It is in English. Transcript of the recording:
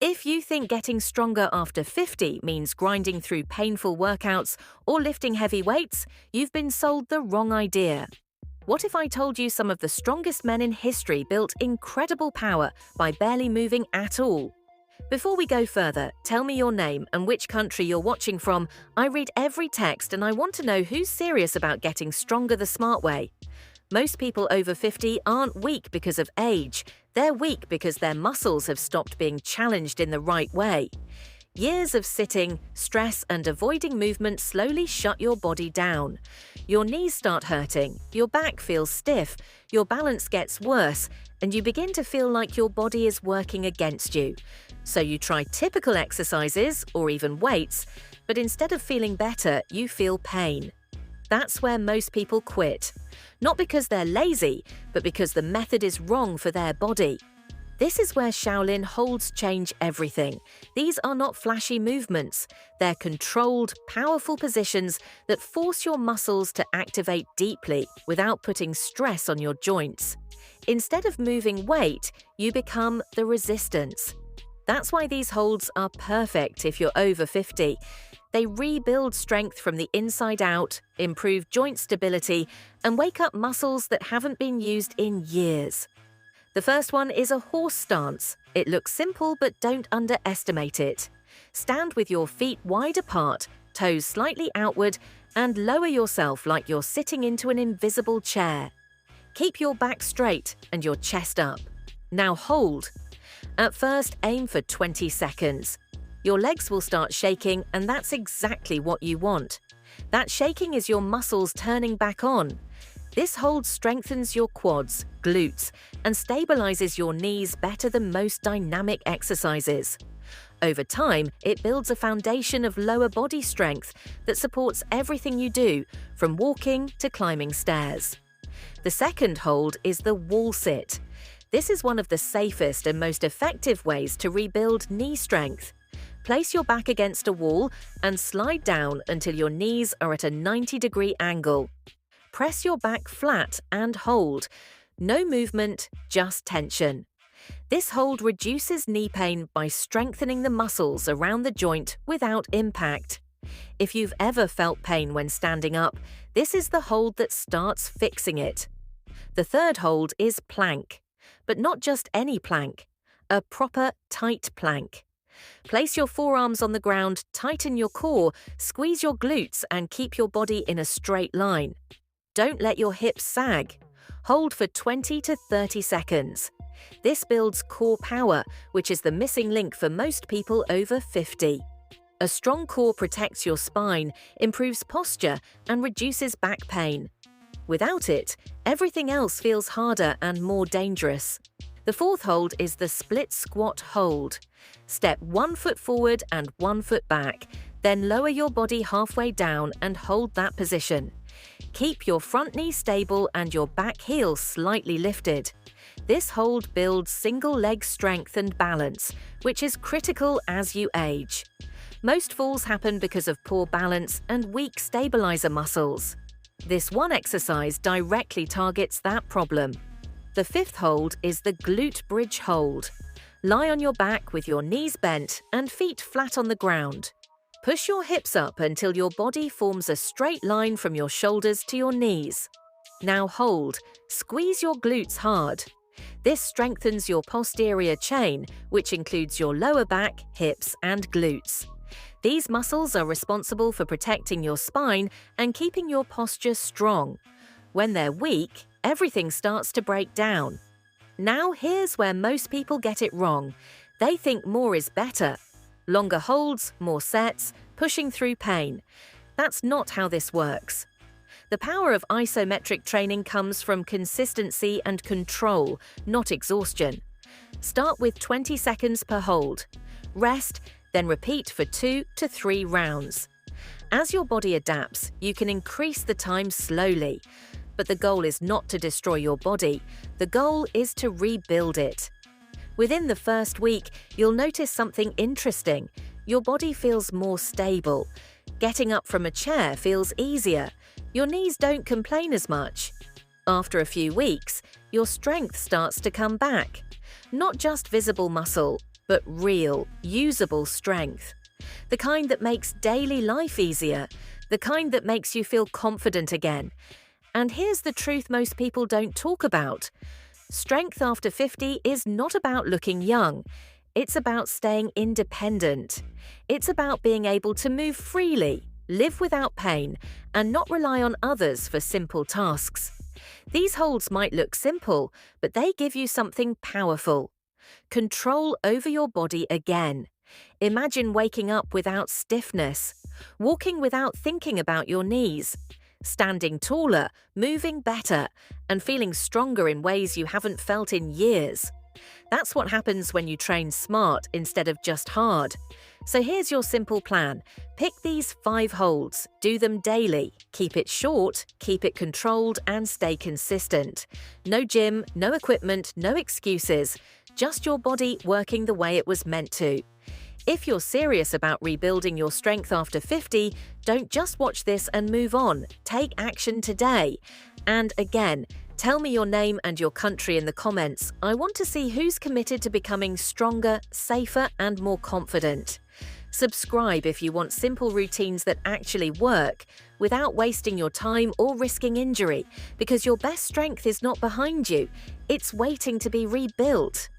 If you think getting stronger after 50 means grinding through painful workouts or lifting heavy weights, you've been sold the wrong idea. What if I told you some of the strongest men in history built incredible power by barely moving at all? Before we go further, tell me your name and which country you're watching from. I read every text and I want to know who's serious about getting stronger the smart way. Most people over 50 aren't weak because of age. They're weak because their muscles have stopped being challenged in the right way. Years of sitting, stress, and avoiding movement slowly shut your body down. Your knees start hurting, your back feels stiff, your balance gets worse, and you begin to feel like your body is working against you. So you try typical exercises or even weights, but instead of feeling better, you feel pain. That's where most people quit. Not because they're lazy, but because the method is wrong for their body. This is where Shaolin holds change everything. These are not flashy movements. They're controlled, powerful positions that force your muscles to activate deeply without putting stress on your joints. Instead of moving weight, you become the resistance. That's why these holds are perfect if you're over 50. They rebuild strength from the inside out, improve joint stability, and wake up muscles that haven't been used in years. The first one is a horse stance. It looks simple, but don't underestimate it. Stand with your feet wide apart, toes slightly outward, and lower yourself like you're sitting into an invisible chair. Keep your back straight and your chest up. Now hold. At first, aim for 20 seconds. Your legs will start shaking, and that's exactly what you want. That shaking is your muscles turning back on. This hold strengthens your quads, glutes, and stabilizes your knees better than most dynamic exercises. Over time, it builds a foundation of lower body strength that supports everything you do, from walking to climbing stairs. The second hold is the wall sit. This is one of the safest and most effective ways to rebuild knee strength. Place your back against a wall and slide down until your knees are at a 90-degree angle. Press your back flat and hold. No movement, just tension. This hold reduces knee pain by strengthening the muscles around the joint without impact. If you've ever felt pain when standing up, this is the hold that starts fixing it. The third hold is plank. But not just any plank, a proper tight plank. Place your forearms on the ground, tighten your core, squeeze your glutes, and keep your body in a straight line. Don't let your hips sag. Hold for 20 to 30 seconds. This builds core power, which is the missing link for most people over 50. A strong core protects your spine, improves posture, and reduces back pain. Without it, everything else feels harder and more dangerous. The fourth hold is the split squat hold. Step 1 foot forward and 1 foot back, then lower your body halfway down and hold that position. Keep your front knee stable and your back heel slightly lifted. This hold builds single leg strength and balance, which is critical as you age. Most falls happen because of poor balance and weak stabilizer muscles. This one exercise directly targets that problem. The fifth hold is the glute bridge hold. Lie on your back with your knees bent and feet flat on the ground. Push your hips up until your body forms a straight line from your shoulders to your knees. Now hold. Squeeze your glutes hard. This strengthens your posterior chain, which includes your lower back, hips, and glutes. These muscles are responsible for protecting your spine and keeping your posture strong. When they're weak, everything starts to break down. Now here's where most people get it wrong. They think more is better. Longer holds, more sets, pushing through pain. That's not how this works. The power of isometric training comes from consistency and control, not exhaustion. Start with 20 seconds per hold. Rest, then repeat for 2 to 3 rounds. As your body adapts, you can increase the time slowly. But the goal is not to destroy your body. The goal is to rebuild it. Within the first week, you'll notice something interesting. Your body feels more stable. Getting up from a chair feels easier. Your knees don't complain as much. After a few weeks, your strength starts to come back. Not just visible muscle, but real, usable strength. The kind that makes daily life easier, the kind that makes you feel confident again. And here's the truth most people don't talk about. Strength after 50 is not about looking young. It's about staying independent. It's about being able to move freely, live without pain, and not rely on others for simple tasks. These holds might look simple, but they give you something powerful. Control over your body again. Imagine waking up without stiffness, walking without thinking about your knees, standing taller, moving better, and feeling stronger in ways you haven't felt in years. That's what happens when you train smart instead of just hard. So here's your simple plan. Pick these 5 holds, do them daily, keep it short, keep it controlled, and stay consistent. No gym, no equipment, no excuses, just your body working the way it was meant to. If you're serious about rebuilding your strength after 50, don't just watch this and move on. Take action today. And again, tell me your name and your country in the comments. I want to see who's committed to becoming stronger, safer, and more confident. Subscribe if you want simple routines that actually work without wasting your time or risking injury, because your best strength is not behind you, it's waiting to be rebuilt.